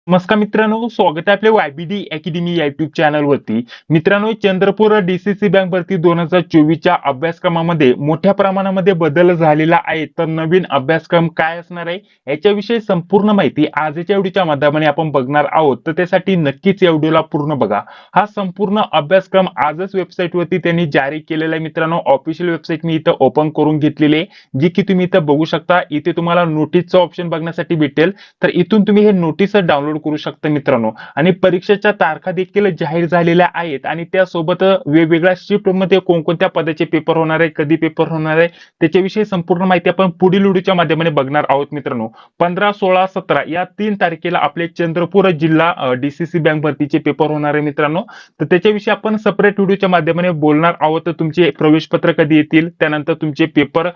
नमस्कार मित्रांनो, स्वागत आहे आपल्या YBD अकॅडमी या युट्यूब चॅनल वरती. मित्रांनो, चंद्रपूर DCC बँक भरती 2024 च्या अभ्यासक्रमामध्ये मोठ्या प्रमाणामध्ये बदल झालेला आहे. तर नवीन अभ्यासक्रम काय असणार आहे याच्याविषयी संपूर्ण माहिती आजच्या व्हिडिओच्या माध्यमाने आपण बघणार आहोत. तर त्यासाठी नक्कीच या व्हिडिओला पूर्ण बघा. हा संपूर्ण अभ्यासक्रम आजच वेबसाईट वरती त्यांनी जारी केलेला आहे. मित्रांनो, ऑफिशियल वेबसाईट मी इथं ओपन करून घेतलेली आहे, जी की तुम्ही इथं बघू शकता. इथे तुम्हाला नोटीसचा ऑप्शन बघण्यासाठी भेटेल. तर इथून तुम्ही हे नोटीस डाउनलोड करू शकता मित्रांनो. आणि परीक्षेच्या तारखा देखील जाहीर झालेल्या आहेत आणि त्यासोबत वेगवेगळ्या शिफ्ट मध्ये कोणकोणत्या पदाचे पेपर होणार आहे, कधी पेपर होणार आहे, त्याच्याविषयी संपूर्ण माहिती आपण पुढील व्हिडिओच्या माध्यमाने बघणार आहोत मित्रांनो. 15, 16, 17 या 3 तारखेला आपले चंद्रपूर जिल्हा DCC बँक भरतीचे पेपर होणार आहे मित्रांनो. तर त्याच्याविषयी आपण सेपरेट व्हिडिओच्या माध्यमाने बोलणार आहोत. तर तुमचे प्रवेश पत्र कधी येतील, त्यानंतर तुमचे पेपर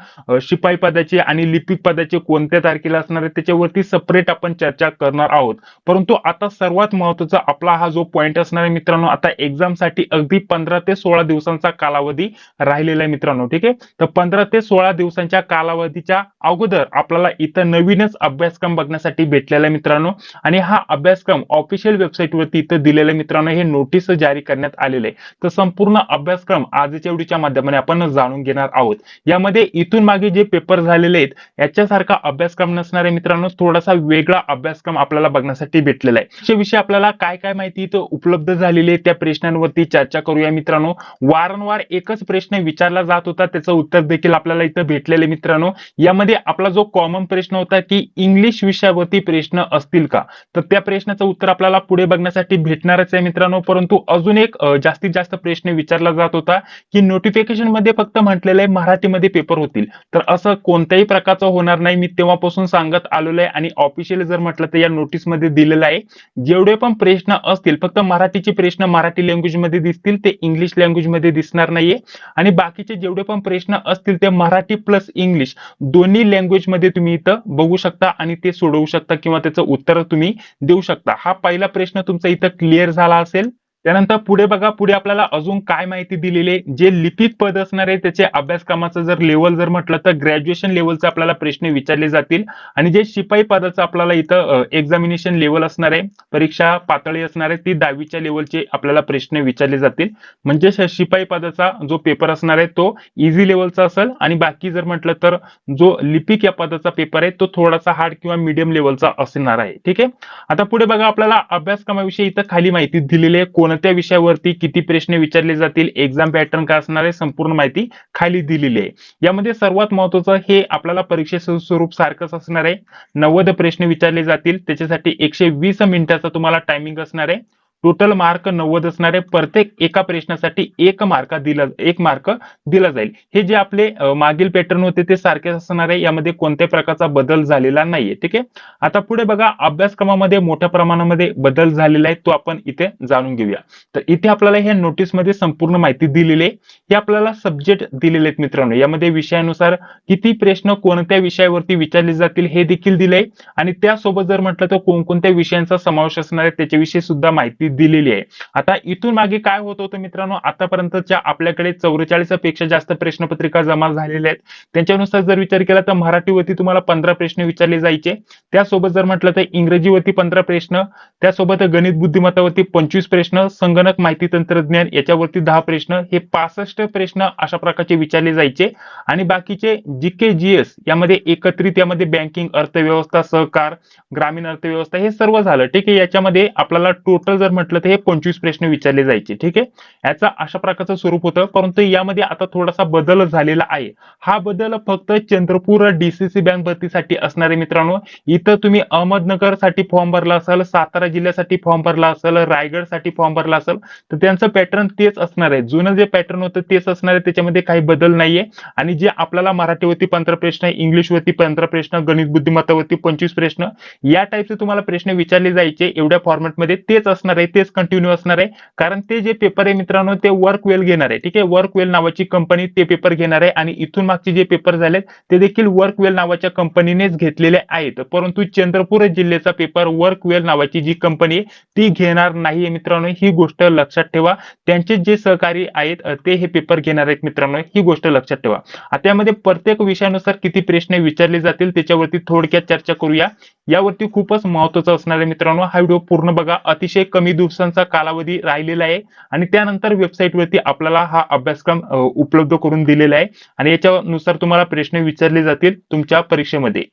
शिपाई पदाचे आणि लिपिक पदाचे कोणत्या तारखेला असणार आहे त्याच्यावरती सेपरेट आपण चर्चा करणार आहोत. परंतु आता सर्वात महत्त्वाचा आपला हा जो पॉइंट असणार आहे मित्रांनो, आता एक्झाम साठी अगदी 15 ते 16 दिवसांचा कालावधी राहिलेला आहे मित्रांनो. ठीक आहे, तर 15 ते 16 दिवसांच्या कालावधीच्या अगोदर आपल्याला इथं नवीनच अभ्यासक्रम बघण्यासाठी भेटलेला आहे मित्रांनो. आणि हा अभ्यासक्रम ऑफिशियल वेबसाईट वरती इथं दिलेला आहे मित्रांनो. हे नोटीस जारी करण्यात आलेले आहे. तर संपूर्ण अभ्यासक्रम आजच्या व्हिडिओच्या माध्यमाने आपण जाणून घेणार आहोत. यामध्ये इथून मागे जे पेपर झालेले आहेत याच्यासारखा अभ्यासक्रम नसणार आहे मित्रांनो. थोडासा वेगळा अभ्यासक्रम आपल्याला बघण्यासाठी भेटलेला आहे. त्याविषयी आपल्याला काय काय माहिती इथं उपलब्ध झालेली आहे त्या प्रश्नांवरती चर्चा करूया मित्रांनो. वारंवार एकच प्रश्न विचारला जात होता, त्याचं उत्तर देखील आपल्याला इथं भेटलेले मित्रांनो. यामध्ये आपला जो कॉमन प्रश्न होता की इंग्लिश विषयावरती प्रश्न असतील का, तर त्या प्रश्नाचं उत्तर आपल्याला पुढे बघण्यासाठी भेटणारच आहे मित्रांनो. परंतु अजून एक जास्तीत जास्त प्रश्न विचारला जात होता की नोटिफिकेशन मध्ये फक्त म्हटलेलं आहे मराठीमध्ये पेपर होतील. तर असं कोणत्याही प्रकारचं होणार नाही. मी तेव्हापासून सांगत आलेलो आहे आणि ऑफिशियल जर म्हटलं तर या नोटीस मध्ये दिलेलं आहे, जेवढे पण प्रश्न असतील फक्त मराठीचे प्रश्न मराठी लँग्वेज मध्ये दिसतील, ते इंग्लिश लँग्वेज मध्ये दिसणार नाहीये. आणि बाकीचे जेवढे पण प्रश्न असतील ते मराठी प्लस इंग्लिश दोन्ही लँग्वेज मध्ये तुम्ही इथं बघू शकता आणि ते सोडवू शकता किंवा त्याचं उत्तर तुम्ही देऊ शकता. हा पहिला प्रश्न तुमचा इथं क्लिअर झाला असेल. त्यानंतर पुढे बघा, पुढे आपल्याला अजून काय माहिती दिलेली आहे. जे लिपिक पद असणार आहे त्याचे अभ्यासक्रमाचं जर लेवल जर म्हटलं तर ग्रॅज्युएशन लेवलचे आपल्याला प्रश्न विचारले जातील. आणि जे शिपाई पदाचं आपल्याला इथं एक्झामिनेशन लेवल असणार आहे, परीक्षा पातळी असणार आहे, ती 10वीच्या लेवलचे आपल्याला प्रश्न विचारले जातील. म्हणजे शिपाई पदाचा जो पेपर असणार आहे तो इझी लेवलचा असेल आणि बाकी जर म्हटलं तर जो लिपिक या पदाचा पेपर आहे तो थोडासा हार्ड किंवा मीडियम लेवलचा असणार आहे. ठीक आहे, आता पुढे बघा, आपल्याला अभ्यासक्रमाविषयी इथं खाली माहिती दिलेली आहे. कोणत्या विषयावरती किती प्रश्न विचारले जातील, एक्झाम पॅटर्न काय असणार आहे, संपूर्ण माहिती खाली दिलेली आहे. यामध्ये सर्वात महत्त्वाचं हे आपल्याला परीक्षेचं स्वरूप सारखंच असणार आहे. 90 प्रश्न विचारले जातील, त्याच्यासाठी 120 मिनिटाचा तुम्हाला टायमिंग असणार आहे. टोटल मार्क 90 असणार आहे. प्रत्येक एका प्रश्नासाठी 1 मार्क दिला जाईल. हे जे आपले मागील पॅटर्न होते ते सारखेच असणार आहे. यामध्ये कोणत्याही प्रकारचा बदल झालेला नाहीये. ठीक आहे, आता पुढे बघा, अभ्यासक्रमामध्ये मोठ्या प्रमाणामध्ये बदल झालेला आहे, तो आपण इथे जाणून घेऊया. तर इथे आपल्याला हे नोटीस मध्ये संपूर्ण माहिती दिलेली आहे. हे आपल्याला सब्जेक्ट दिलेले आहेत मित्रांनो. यामध्ये विषयानुसार किती प्रश्न कोणत्या विषयावरती विचारले जातील हे देखील दिले. आणि त्यासोबत जर म्हटलं तर कोणकोणत्या विषयांचा समावेश असणार आहे त्याच्याविषयी सुद्धा माहिती दिलेली आहे. आता इथून मागे काय होत होतं मित्रांनो, आतापर्यंतच्या आपल्याकडे 44 पेक्षा जास्त प्रश्नपत्रिका जमा झालेल्या आहेत. त्यांच्यानुसार जर विचार केला तर मराठीवरती तुम्हाला 15 प्रश्न विचारले जायचे. त्यासोबत जर म्हटलं तर इंग्रजीवरती 15 प्रश्न, त्यासोबत गणित बुद्धिमत्तावरती 25 प्रश्न, संगणक माहिती तंत्रज्ञान याच्यावरती 10 प्रश्न, हे 65 प्रश्न अशा प्रकारचे विचारले जायचे. आणि बाकीचे जीके जीएस यामध्ये एकत्रित, यामध्ये बँकिंग, अर्थव्यवस्था, सहकार, ग्रामीण अर्थव्यवस्था हे सर्व झालं. ठीक आहे, याच्यामध्ये आपल्याला टोटल जर म्हटलं तर हे 25 प्रश्न विचारले जायचे. ठीक आहे, याचा अशा प्रकारचं स्वरूप होतं. परंतु यामध्ये आता थोडासा बदल झालेला आहे. हा बदल फक्त चंद्रपूर DCC बँक भरतीसाठी असणार आहे मित्रांनो. इथं तुम्ही अहमदनगर साठी फॉर्म भरला असेल, सातारा जिल्ह्यासाठी फॉर्म भरला असेल, रायगड साठी फॉर्म भरला असेल, तर त्यांचं पॅटर्न तेच असणार आहे. जुनं जे पॅटर्न होतं तेच असणार आहे, त्याच्यामध्ये काही बदल नाहीये. आणि जे आपल्याला मराठीवरती 15 प्रश्न, इंग्लिशवरती 15 प्रश्न, गणित बुद्धिमत्तावरती 25 प्रश्न या टाईपचे तुम्हाला प्रश्न विचारले जायचे एवढ्या फॉर्मॅटमध्ये तेच असणार आहे. तेच कंटिन्यू असणार आहे, कारण ते जे पेपर आहे मित्रांनो ते वर्कवेल घेणार आहे. ठीक आहे, वर्कवेल नावाची कंपनी ते पेपर घेणार आहे आणि इथून मागचे जे पेपर झालेत ते देखील वर्कवेल नावाच्या कंपनीनेच घेतलेले आहेत. परंतु चंद्रपूर जिल्ह्याचा पेपर वर्कवेल नावाची जी कंपनी आहे ती घेणार नाहीये मित्रांनो, ही गोष्ट लक्षात ठेवा. त्यांचे जे सहकारी आहेत ते हे पेपर घेणार आहेत मित्रांनो, ही गोष्ट लक्षात ठेवा. आता यामध्ये प्रत्येक विषयानुसार किती प्रश्न विचारले जातील त्याच्यावरती थोडक्यात चर्चा करूया. यावरती खूपच महत्त्वाचं असणार आहे मित्रांनो, हा व्हिडिओ पूर्ण बघा. अतिशय कमी दिवसांचा कालावधी राहिलेला आहे आणि त्यानंतर वेबसाईटवरती आपल्याला हा अभ्यासक्रम उपलब्ध करून दिलेला आहे आणि याच्यानुसार तुम्हाला प्रश्न विचारले जातील तुमच्या परीक्षेमध्ये.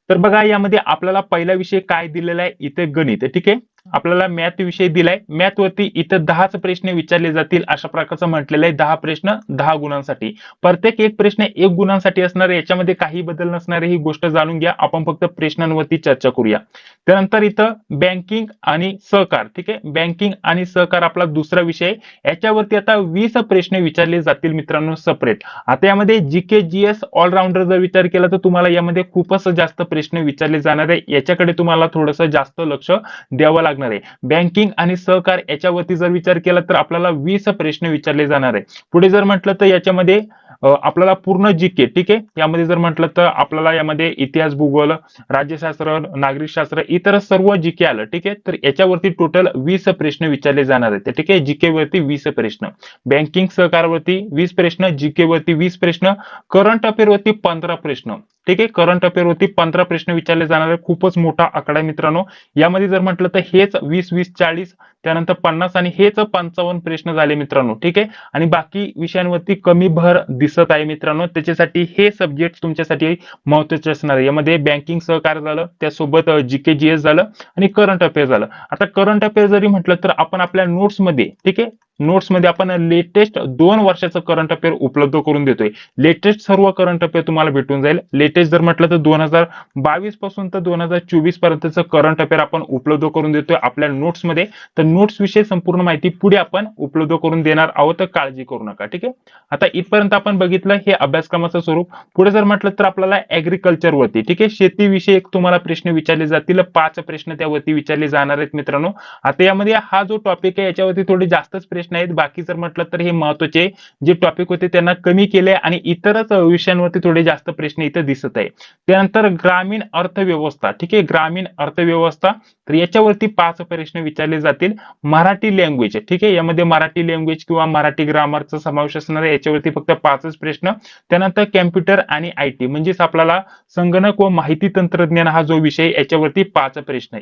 तर बघा यामध्ये आपल्याला पहिला विषय काय दिलेला आहे, इथे गणित. ठीक आहे, आपल्याला मॅथ विषय दिलाय. मॅथ वरती इथं 10च प्रश्न विचारले जातील अशा प्रकारचं म्हटलेलं आहे. 10 प्रश्न 10 गुणांसाठी, प्रत्येक एक प्रश्न 1 गुणांसाठी असणार आहे. याच्यामध्ये काही बदल नसणार आहे, ही गोष्ट जाणून घ्या. आपण फक्त प्रश्नांवरती चर्चा करूया. त्यानंतर इथं बँकिंग आणि सहकार. ठीक आहे, बँकिंग आणि सहकार आपला दुसरा विषय. याच्यावरती आता 20 प्रश्न विचारले जातील मित्रांनो सेपरेट. आता यामध्ये जीके जीएस ऑलराऊंडर जर विचार केला तर तुम्हाला यामध्ये खूपच जास्त प्रश्न विचारले जाणार आहे. याच्याकडे तुम्हाला थोडंसं जास्त लक्ष द्यावं लागणार आहे. बँकिंग आणि सहकार याच्यावरती जर विचार केला तर आपल्याला 20 प्रश्न विचारले जाणार आहे. पुढे जर म्हटलं तर याच्यामध्ये आपल्याला पूर्ण जीके. ठीक आहे, यामध्ये जर म्हटलं तर आपल्याला यामध्ये इतिहास, भूगोल, राज्यशास्त्र, नागरिकशास्त्र इतर सर्व जीके आलं. ठीक आहे, तर याच्यावरती टोटल 20 प्रश्न विचारले जाणार आहेत. ठीक आहे, जीके वरती 20 प्रश्न, बँकिंग सहकारवरती 20 प्रश्न, जीके वरती 20 प्रश्न, करंट अफेअर वरती 15 प्रश्न. ठीक आहे, करंट अफेअर वरती 15 प्रश्न विचारले जाणार आहे. खूपच मोठा आकडा आहे मित्रांनो. यामध्ये जर म्हटलं तर हेच 20 40 त्यानंतर 50 आणि हेच 55 प्रश्न झाले मित्रांनो. ठीक आहे, आणि बाकी विषयांवरती कमी भर दिसत आहे मित्रांनो. त्याच्यासाठी हे सब्जेक्ट तुमच्यासाठी महत्त्वाचे असणार आहे. यामध्ये बँकिंग सहकार झालं, त्यासोबत जीके जीएस झालं आणि करंट अफेअर झालं. आता करंट अफेअर जरी म्हटलं तर आपण आपल्या नोट्समध्ये, ठीक आहे, नोट्समध्ये आपण लेटेस्ट 2 वर्षाचं करंट अफेअर उपलब्ध करून देतोय. लेटेस्ट सर्व करंट अफेअर तुम्हाला भेटून जाईल. लेटेस्ट जर म्हटलं तर 2022 पासून तर 2024 पर्यंतचं करंट अफेअर आपण उपलब्ध करून देतोय आपल्या नोट्समध्ये. तर नोट्स विषयी संपूर्ण माहिती पुढे आपण उपलब्ध करून देणार आहोत, तर काळजी करू नका. ठीक आहे, आता इथपर्यंत आपण बघितलं हे अभ्यासक्रमाचं स्वरूप. पुढे जर म्हटलं तर आपल्याला ऍग्रिकल्चर वरती, ठीक आहे, शेतीविषयी तुम्हाला प्रश्न विचारले जातील. 5 प्रश्न त्यावरती विचारले जाणार आहेत मित्रांनो. आता यामध्ये हा जो टॉपिक आहे याच्यावरती थोडे जास्तच प्रश्न आहेत. बाकी जर म्हटलं तर हे महत्त्वाचे जे टॉपिक होते त्यांना कमी केले आणि इतरच विषयांवरती थोडे जास्त प्रश्न इथे दिसत आहे. त्यानंतर ग्रामीण अर्थव्यवस्था. ठीक आहे, ग्रामीण अर्थव्यवस्था, तर याच्यावरती 5 प्रश्न विचारले जातील. मराठी लँग्वेज. ठीक आहे, यामध्ये मराठी लँग्वेज किंवा मराठी ग्रामरचा समावेश असणार आहे. याच्यावरती फक्त 5च प्रश्न. त्यानंतर कॅम्प्युटर आणि आयटी म्हणजेच आपल्याला संगणक व माहिती तंत्रज्ञान हा जो विषय याच्यावरती 5 प्रश्न.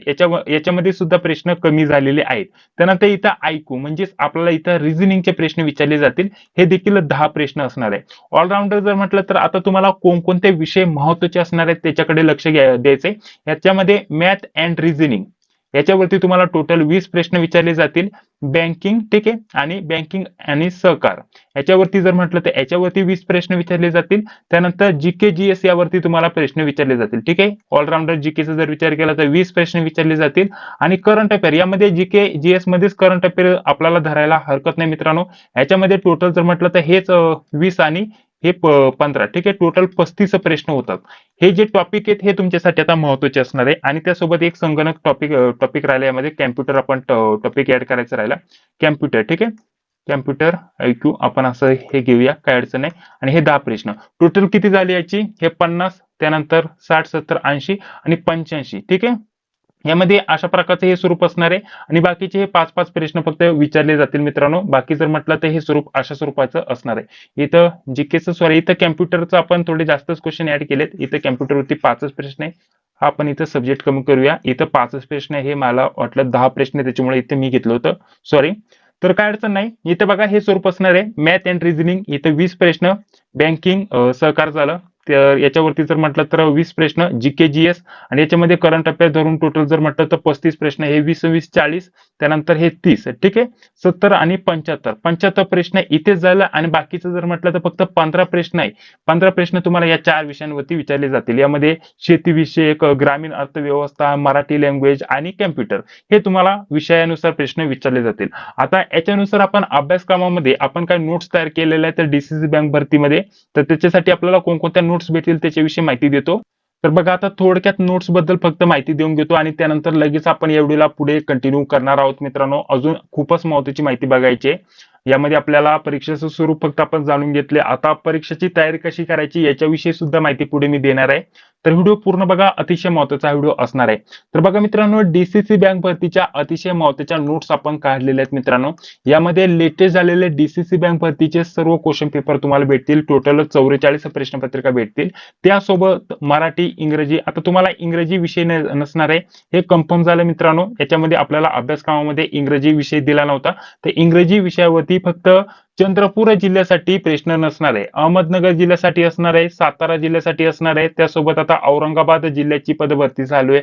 याच्यामध्ये सुद्धा प्रश्न कमी झालेले आहेत. त्यानंतर इथं ऐकू म्हणजेच आपल्याला इथं रिझनिंगचे प्रश्न विचारले जातील. हे देखील 10 प्रश्न असणार आहे. ऑलराऊंडर जर म्हटलं तर आता तुम्हाला कोणकोणते विषय महत्त्वाचे असणार आहेत त्याच्याकडे लक्ष द्यायचंय. याच्यामध्ये मॅथ अँड रिझनिंग याच्यावरती तुम्हाला टोटल 20 प्रश्न विचारले जातील. बँकिंग, ठीक आहे, आणि बँकिंग आणि सहकार याच्यावरती जर म्हटलं तर याच्यावरती 20 प्रश्न विचारले जातील. त्यानंतर जीके जीएस यावरती तुम्हाला प्रश्न विचारले जातील. ठीक आहे, ऑलराऊंडर जीकेचा जर विचार केला तर 20 प्रश्न विचारले जातील. आणि करंट अफेअर यामध्ये जीके जीएस मध्येच करंट अफेअर आपल्याला धरायला हरकत नाही मित्रांनो. याच्यामध्ये टोटल जर म्हटलं तर हेच 20 आणि हे 15. ठीक आहे, टोटल 35 प्रश्न होतात. हे जे टॉपिक आहेत हे तुमच्यासाठी आता महत्त्वाचे असणार आहे. आणि त्यासोबत एक संगणक टॉपिक राहिला, यामध्ये कॅम्प्युटर आपण टॉपिक ऍड करायचं राहिला, कॅम्प्युटर. ठीक आहे, कॅम्प्युटर IQ आपण असं हे घेऊया, काय अडचण नाही. आणि हे 10 प्रश्न टोटल किती झाले याची, हे 50, त्यानंतर 60 70 80 आणि 85. ठीक आहे, यामध्ये अशा प्रकारचे हे स्वरूप असणार आहे. आणि बाकीचे हे 5 प्रश्न फक्त विचारले जातील मित्रांनो. बाकी जर म्हटलं तर हे स्वरूप अशा स्वरूपाचं असणार आहे. इथं जीकेचं सॉरी इथं कॅम्प्युटरचं आपण थोडे जास्तच क्वेश्चन ऍड केलेत. इथं कॅम्प्युटरवरती 5च प्रश्न आहे. हा आपण इथं सब्जेक्ट कमी करूया. इथं 5च प्रश्न आहे, हे मला वाटलं 10 प्रश्न त्याच्यामुळे इथे मी घेतलं होतं, सॉरी. तर काय अडचण नाही. इथे बघा हे स्वरूप असणार आहे. मॅथ अँड रिझनिंग इथे 20 प्रश्न, बँकिंग सहकार झालं, तर याच्यावरती जर म्हटलं तर 20 प्रश्न, जीके जीएस आणि याच्यामध्ये करंट अफेअर धरून टोटल जर म्हटलं तर 35 प्रश्न. हे 20 20 40 त्यानंतर हे 30. ठीक आहे, 70 आणि 75 प्रश्न इथेच झालं. आणि बाकीचं जर म्हटलं तर फक्त 15 प्रश्न आहे. 15 प्रश्न तुम्हाला या 4 विषयांवरती विचारले जातील. यामध्ये शेतीविषयक, ग्रामीण अर्थव्यवस्था, मराठी लँग्वेज आणि कॅम्प्युटर हे तुम्हाला विषयानुसार प्रश्न विचारले जातील. आता याच्यानुसार आपण अभ्यासक्रमामध्ये आपण काय नोट्स तयार केलेल्या आहेत तर डीसीसी बँक भरतीमध्ये, तर त्याच्यासाठी आपल्याला कोणकोणत्या नोट्स भेटतील त्याच्याविषयी माहिती देतो. तर बघा आता थोडक्यात नोट्स बद्दल फक्त माहिती देऊन घेतो आणि त्यानंतर लगेच आपण या व्हिडिओला पुढे कंटिन्यू करणार आहोत मित्रांनो. अजून खूपच महत्त्वाची माहिती बघायची आहे. यामध्ये आपल्याला परीक्षेचं स्वरूप फक्त आपण जाणून घेतले. आता परीक्षेची तयारी कशी करायची याच्याविषयी सुद्धा माहिती पुढे मी देणार आहे. तर व्हिडिओ पूर्ण बघा, अतिशय महत्त्वाचा व्हिडिओ असणार आहे. तर बघा मित्रांनो, डीसीसी बँक भरतीच्या अतिशय महत्त्वाच्या नोट्स आपण काढलेल्या आहेत मित्रांनो. यामध्ये लेटेस्ट झालेले डीसीसी बँक भरतीचे सर्व क्वेश्चन पेपर तुम्हाला भेटतील. टोटल 44 प्रश्नपत्रिका भेटतील. त्यासोबत मराठी, इंग्रजी, आता तुम्हाला इंग्रजी विषय नसणार आहे हे कन्फर्म झालं मित्रांनो. याच्यामध्ये आपल्याला अभ्यासक्रमामध्ये इंग्रजी विषय दिला नव्हता. तर इंग्रजी विषयावरती फक्त चंद्रपूर जिल्ह्यासाठी प्रश्न नसणार आहे, अहमदनगर जिल्ह्यासाठी असणार आहे, सातारा जिल्ह्यासाठी असणार आहे. त्यासोबत आता औरंगाबाद जिल्ह्याची पदभरती चालू आहे,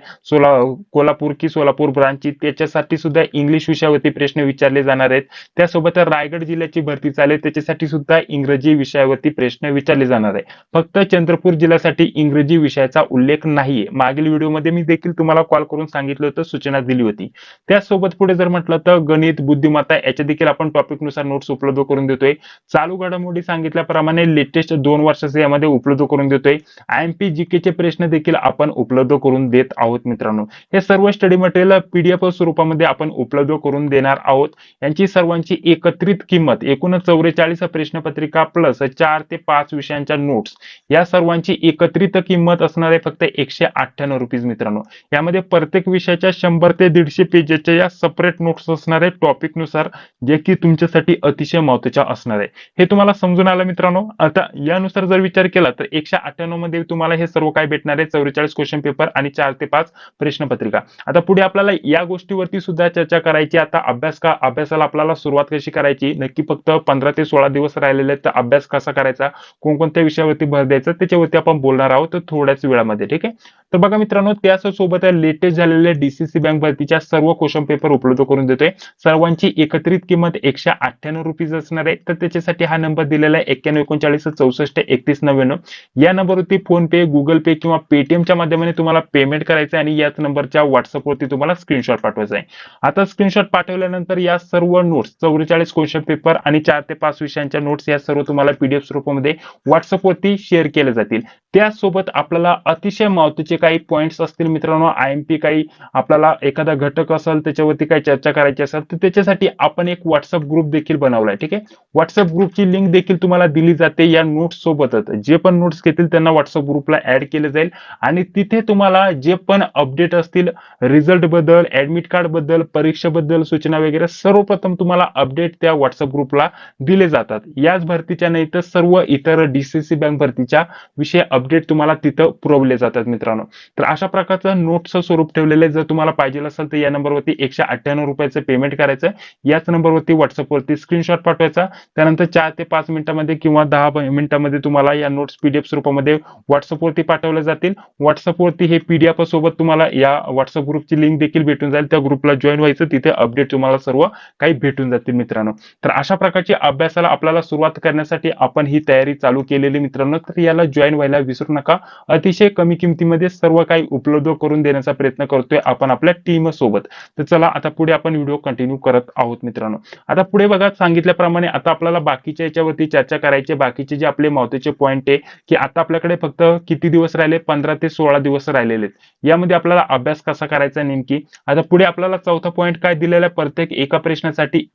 कोल्हापूर की सोलापूर ब्रांचची, त्याच्यासाठी सुद्धा इंग्लिश विषयावरती प्रश्न विचारले जाणार आहेत. त्यासोबत रायगड जिल्ह्याची भरती चालू आहे, त्याच्यासाठी सुद्धा इंग्रजी विषयावरती प्रश्न विचारले जाणार आहे. फक्त चंद्रपूर जिल्ह्यासाठी इंग्रजी विषयाचा उल्लेख नाहीये. मागील व्हिडिओमध्ये मी देखील तुम्हाला कॉल करून सांगितलं होतं, सूचना दिली होती. त्यासोबत पुढे जर म्हटलं तर गणित, बुद्धिमत्ता याच्या देखील आपण टॉपिकनुसार नोट्स उपलब्ध करून देतोय. चालू घडामोडी सांगितल्याप्रमाणे लेटेस्ट 2 वर्षाचे यामध्ये उपलब्ध करून देतोय. आयएमपी जीके चे प्रश्न देखील आपण उपलब्ध करून देत आहोत मित्रांनो. हे सर्व स्टडी मटेरियल पीडीएफ स्वरूपामध्ये आपण उपलब्ध करून देणार आहोत. यांची सर्वांची एकत्रित किंमत एकूण 44 प्रश्नपत्रिका प्लस 4 ते 5 विषयांच्या नोट्स या सर्वांची एकत्रित किंमत असणार आहे फक्त 198 रुपीज मित्रांनो. यामध्ये प्रत्येक विषयाच्या 100 ते 150 पेजेसच्या या सेपरेट नोट्स असणार आहे टॉपिकनुसार, जे की तुमच्यासाठी अतिशय महत्त्वाच्या असणार आहे. हे तुम्हाला समजून आलं मित्रांनो. आता यानुसार जर विचार केला तर 198 मध्ये तुम्हाला हे सर्व काय भेटणार आहे, 44 क्वेश्चन पेपर आणि 4 ते 5 प्रश्नपत्रिका. आता पुढे आपल्याला या गोष्टीवरती सुद्धा चर्चा करायची. आता अभ्यासाला आपल्याला सुरुवात कशी करायची, नक्की फक्त 15 ते 16 दिवस राहिलेले आहेत. तर अभ्यास कसा करायचा, कोणकोणत्या विषयावरती भर द्यायचा त्याच्यावरती आपण बोलणार आहोत थोड्याच वेळामध्ये. ठीक आहे. तर बघा मित्रांनो, त्यासोबत लेटेस्ट झालेले डीसीसी बँक भरतीच्या सर्व क्वेश्चन पेपर उपलब्ध करून देतोय. सर्वांची एकत्रित किंमत 198 रुपीज असणार आहे. तर त्याच्यासाठी हा नंबर दिलेला आहे 9139 64 31 99. या नंबरवरती फोन पे, गुगल पे किंवा पेटीएमच्या माध्यमाने तुम्हाला पेमेंट करायचं आहे आणि याच नंबरच्या व्हॉट्सअपवरती तुम्हाला स्क्रीनशॉट पाठवायचा आहे. आता स्क्रीनशॉट पाठवल्यानंतर या सर्व नोट्स 44 क्वेश्चन पेपर आणि 4 ते 5 विषयांच्या नोट्स या सर्व तुम्हाला पीडीएफ स्वरूपामध्ये व्हॉट्सअपवरती शेअर केले जातील. त्यासोबत आपल्याला अतिशय महत्त्वाचे काही पॉइंट्स असतील मित्रांनो, आयएमपी काही आपल्याला एखादा घटक असेल त्याच्यावरती काही चर्चा करायची असेल तर त्याच्यासाठी आपण एक व्हॉट्सअप ग्रुप देखील बनवलाय. ठीक आहे. व्हॉट्सअप ग्रुपची लिंक देखील तुम्हाला दिली जाते. या नोट्स सोबतच जे पण नोट्स घेतील त्यांना व्हॉट्सअप ग्रुपला ऍड केले जाईल आणि तिथे तुम्हाला जे पण अपडेट असतील रिझल्ट बद्दल, ऍडमिट कार्ड बद्दल, परीक्षेबद्दल सूचना वगैरे सर्वप्रथम तुम्हाला अपडेट त्या व्हॉट्सअप ग्रुपला दिले जातात. याच भरतीच्या नाही तर सर्व इतर डीसीसी बँक भरतीच्या विषय अपडेट तुम्हाला तिथं पुरवले जातात मित्रांनो. तर अशा प्रकारचं नोट्सचं स्वरूप ठेवलेलं आहे. जर तुम्हाला पाहिजे असेल तर या नंबरवरती 198 रुपयाचं पेमेंट करायचं. याच नंबरवरती व्हॉट्सअपवरती स्क्रीनशॉट पाठवायचा. त्यानंतर 4 ते 5 मिनिटांमध्ये किंवा 10 मिनिटांमध्ये तुम्हाला या नोट्स पीडीएफ स्वरूपामध्ये व्हॉट्सअपवरती पाठवले जातील. व्हॉट्सअपवरती हे पीडीएफ सोबत तुम्हाला या व्हॉट्सअप ग्रुपची लिंक देखील भेटून जाईल. त्या ग्रुपला जॉईन व्हायचं, तिथे अपडेट तुम्हाला सर्व काही भेटून जातील मित्रांनो. तर अशा प्रकारची अभ्यासाला आपल्याला सुरुवात करण्यासाठी आपण ही तयारी चालू केलेली मित्रांनो. तर याला जॉईन व्हायला विसरू नका. अतिशय कमी किमतीमध्ये सर्व काही उपलब्ध करून देण्याचा प्रयत्न करतोय आपण आपल्या टीम सोबत. तर चला आता पुढे आपण व्हिडिओ कंटिन्यू करत आहोत मित्रांनो. आता पुढे बघा, सांगितल्याप्रमाणे आता आपल्याला बाकीच्या याच्यावरती चर्चा करायची. बाकीचे जे आपले महत्त्वाचे पॉइंट आहे की आता आपल्याकडे फक्त किती दिवस राहिले, 15 ते 16 दिवस राहिलेले आहेत. यामध्ये आपल्याला अभ्यास कसा करायचा नेमकी. आता पुढे आपल्याला चौथा पॉइंट काय दिलेला आहे, प्रत्येक एका प्रश्नासाठी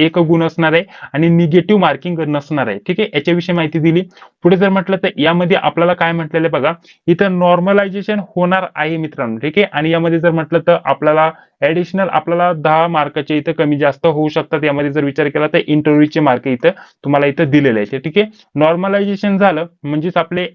एक गुण असणार आहे आणि निगेटिव्ह मार्किंग नसणार आहे. ठीक आहे. याच्याविषयी माहिती दिली. पुढे जर म्हटलं तर यामध्ये आपल्याला काय म्हटलेलं आहे बघा, इथं नॉर्मलायझेशन होणार आहे मित्रांनो. ठीक आहे. आणि यामध्ये जर म्हटलं तर आपल्याला ऍडिशनल आपल्याला 10 मार्काचे इथं कमी जास्त होऊ शकतात. यामध्ये जर विचार केला तर इंटरव्ह्यूचे मार्क इथं तुम्हाला इथं दिलेले आहेत. ठीक आहे. नॉर्मलायझेशन झालं म्हणजेच आपले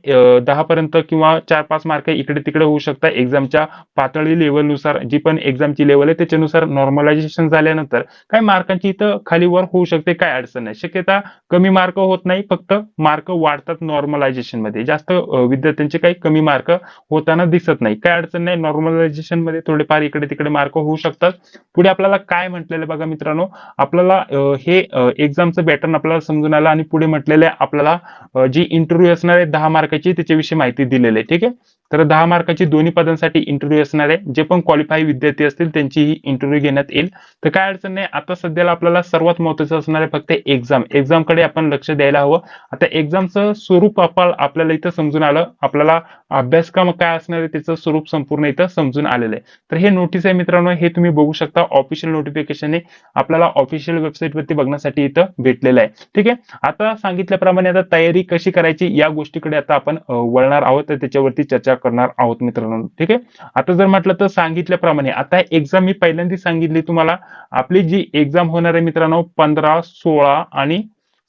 10 पर्यंत किंवा 4-5 मार्क इकडे तिकडे होऊ शकतात. एक्झामच्या पातळी लेवलनुसार, जी पण एक्झामची लेवल आहे त्याच्यानुसार नॉर्मलायझेशन झाल्यानंतर काही मार्कांची इथं खालीवर होऊ शकते. काय अडचण नाही. शक्यता कमी मार्क होत नाही, फक्त मार्क वाढतात नॉर्मलायझेशन मध्ये. जास्त विद्यार्थ्यांचे काही कमी मार्क होताना दिसत नाही. काय अडचण नाही. नॉर्मलायझेशन मध्ये थोडेफार इकडे तिकडे मार्क होऊ शकतात. पुढे आपल्याला काय म्हटलेलं बघा मित्रांनो, आपल्याला हे एक्झामचं पॅटर्न आपल्याला समजून आलं आणि पुढे म्हटलेलं आहे आपल्याला जी इंटरव्ह्यू असणार आहे 10 मार्काची त्याच्याविषयी माहिती दिलेली आहे. ठीक आहे. तर 10 मार्काची दोन्ही पदांसाठी इंटरव्ह्यू असणार आहे. जे पण क्वालिफाय विद्यार्थी असतील त्यांचीही इंटरव्ह्यू घेण्यात येईल. तर काय अडचण नाही. आता सध्याला आपल्याला सर्वात महत्त्वाचं असणार आहे फक्त एक्झामकडे आपण लक्ष द्यायला हवं. आता एक्झामचं स्वरूप आपल्याला इथं समजून आलं. आपल्याला अभ्यासक्रम काय असणार आहे त्याचं स्वरूप संपूर्ण इथं समजून आलेलं आहे. तर हे नोटीस आहे मित्रांनो, हे तुम्ही बघू शकता. ऑफिशियल नोटिफिकेशन आपल्याला ऑफिशियल वेबसाईटवरती बघण्यासाठी इथं भेटलेलं आहे. ठीक आहे. आता सांगितल्याप्रमाणे आता तयारी कशी करायची या गोष्टीकडे आता आपण वळणार आहोत, तर त्याच्यावरती चर्चा करणार आहोत मित्रांनो. ठीक आहे. आता जर म्हटलं तर सांगितल्याप्रमाणे आता एक्झाम मी पहिल्यांदा सांगितली तुम्हाला, आपली जी एक्झाम होणार आहे मित्रांनो 15, 16 आणि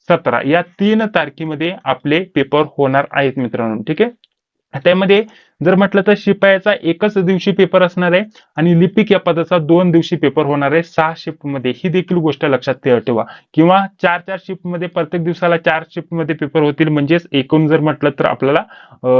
17 या 3 तारखेमध्ये आपले पेपर होणार आहेत मित्रांनो. ठीक आहे. त्यामध्ये जर म्हटलं तर शिपायाचा एकच दिवशी पेपर असणार आहे आणि लिपिक या पदाचा 2 दिवशी पेपर होणार आहे 6 शिफ्ट मध्ये. ही देखील गोष्ट लक्षात ठेवा. किंवा 4 शिफ्ट मध्ये प्रत्येक दिवसाला 4 शिफ्ट मध्ये पेपर होतील, म्हणजेच एकूण जर म्हटलं तर आपल्याला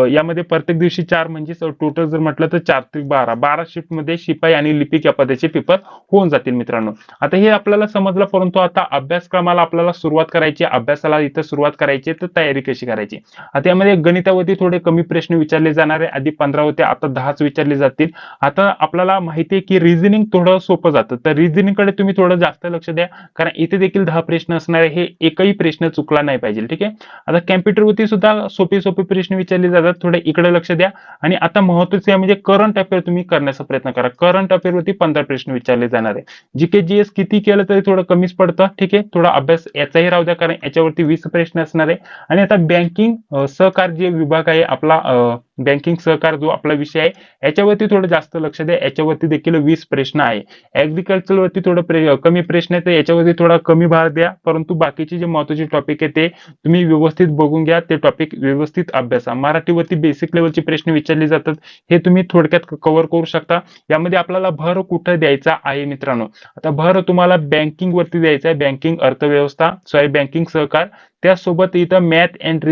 यामध्ये प्रत्येक दिवशी 4 म्हणजेच टोटल जर म्हटलं तर 4 ते 12 शिफ्ट मध्ये शिपाई आणि लिपिक या पदाचे पेपर होऊन जातील मित्रांनो. आता हे आपल्याला समजलं, परंतु आता अभ्यासक्रमाला आपल्याला सुरुवात करायची, अभ्यासाला इथं सुरुवात करायची, तर तयारी कशी करायची. आता यामध्ये गणितावरती थोडे कमी प्रश्न विचारले जाणार आहे. आधी 15 होते, आता 10च विचारले जातील. आता आपल्याला माहिती आहे की रिझनिंग थोडं सोपं जातं, तर रिझनिंग कडे तुम्ही थोडं जास्त लक्ष द्या, कारण इथे देखील 10 प्रश्न असणार आहे. हे एकही प्रश्न चुकला नाही पाहिजे. ठीक आहे. आता कॅम्प्युटरवरती सुद्धा सोपे प्रश्न विचारले जातात, थोडे इकडे लक्ष द्या. आणि आता महत्त्वाचे म्हणजे करंट अफेअर तुम्ही करण्याचा प्रयत्न करा. करंट अफेअरवरती 15 प्रश्न विचारले जाणार आहे. जीके जीएस किती केलं तरी थोडं कमीच पडतं. ठीक आहे. थोडा अभ्यास याचाही राहू द्या, कारण याच्यावरती 20 प्रश्न असणार आहे. आणि आता बँकिंग सहकार जे विभाग आहे आपला, बँकिंग सहकार जो आपला विषय आहे याच्यावरती थोडं जास्त लक्ष द्या. याच्यावरती देखील 20 प्रश्न आहे. ऍग्रिकल्चर वरती थोडं कमी प्रश्न आहे, तर याच्यावरती थोडा कमी भार द्या. परंतु बाकीचे जे महत्त्वाचे टॉपिक आहे ते तुम्ही व्यवस्थित बघून घ्या, ते टॉपिक व्यवस्थित अभ्यासा. मराठीवरती बेसिक लेवलचे प्रश्न विचारले जातात, हे तुम्ही थोडक्यात कव्हर करू शकता. यामध्ये आपल्याला भर कुठं द्यायचा आहे मित्रांनो. आता भर तुम्हाला बँकिंग वरती द्यायचा आहे, बँकिंग अर्थव्यवस्था, बँकिंग सहकार, त्यासोबत इथं मॅथ अँड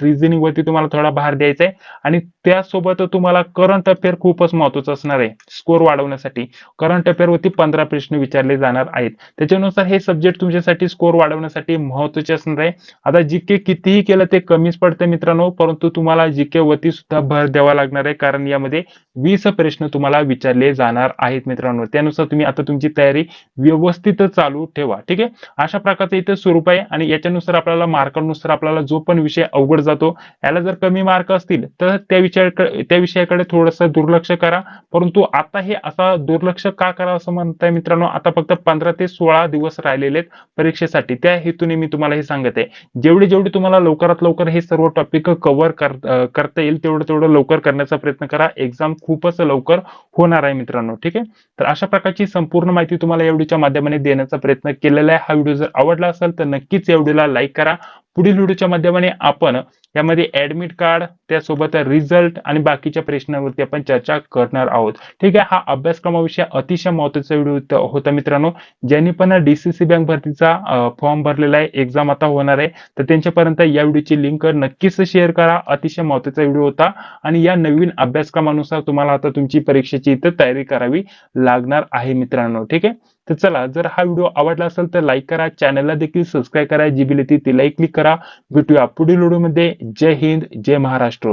रिझनिंग वरती तुम्हाला थोडा भार द्यायचा आहे. आणि त्यासोबत तुम्हाला करंट अफेअर खूपच महत्त्वाचं असणार आहे स्कोर वाढवण्यासाठी. करंट अफेअर वरती 15 प्रश्न विचारले जाणार आहेत. त्याच्यानुसार हे सब्जेक्ट तुमच्यासाठी स्कोर वाढवण्यासाठी महत्त्वाचे असणार आहे. आता जीके कितीही केलं ते कमीच पडतं मित्रांनो, परंतु तुम्हाला जीके वरती सुद्धा भर द्यावा लागणार आहे, कारण यामध्ये 20 प्रश्न तुम्हाला विचारले जाणार आहेत मित्रांनो. त्यानुसार तुम्ही आता तुमची तयारी व्यवस्थित चालू ठेवा. ठीक आहे. अशा प्रकारचं इथे स्वरूप आहे. आणि याच्यानुसार आपल्याला मार्कानुसार आपल्याला जो पण विषय अवघड जातो, याला जर कमी मार्क असतील तर त्या विषयाकडे थोडंसं दुर्लक्ष करा. परंतु आता हे असा दुर्लक्ष का करा असं म्हणताय मित्रांनो, आता फक्त 15 ते 16 दिवस राहिलेले आहेत परीक्षेसाठी. त्या हेतूने मी तुम्हाला हे सांगत आहे. जेवढे तुम्हाला लवकरात लवकर हे सर्व टॉपिक कव्हर करता येईल तेवढं लवकर करण्याचा प्रयत्न करा. एक्झाम खूपच लवकर होणार आहे मित्रांनो. ठीक आहे. तर अशा प्रकारची संपूर्ण माहिती तुम्हाला या व्हिडिओच्या माध्यमाने देण्याचा प्रयत्न केलेला आहे. हा व्हिडिओ जर आवडला असेल तर नक्कीच या व्हिडिओला लाईक करा. पुढील व्हिडिओच्या माध्यमाने आपण यामध्ये ऍडमिट कार्ड, त्यासोबत रिझल्ट आणि बाकीच्या प्रश्नांवरती आपण चर्चा करणार आहोत. ठीक आहे. हा अभ्यासक्रमाविषयी अतिशय महत्त्वाचा व्हिडिओ होता मित्रांनो. ज्यांनी पण डीसीसी बँक भरतीचा फॉर्म भरलेला आहे, एक्झाम आता होणार आहे, तर त्यांच्यापर्यंत या व्हिडिओची लिंक नक्कीच शेअर करा. अतिशय महत्त्वाचा व्हिडिओ होता. आणि या नवीन अभ्यासक्रमानुसार तुम्हाला आता तुमची परीक्षेची इथं तयारी करावी लागणार आहे मित्रांनो. ठीक आहे. तर चला, जर हा व्हिडिओ आवडला असेल तर लाईक करा, चॅनलला देखील सबस्क्राईब करा, जी बिल ती लाईक क्लिक करा. भेटूया पुढील व्हिडिओमध्ये. जय हिंद, जय महाराष्ट्र.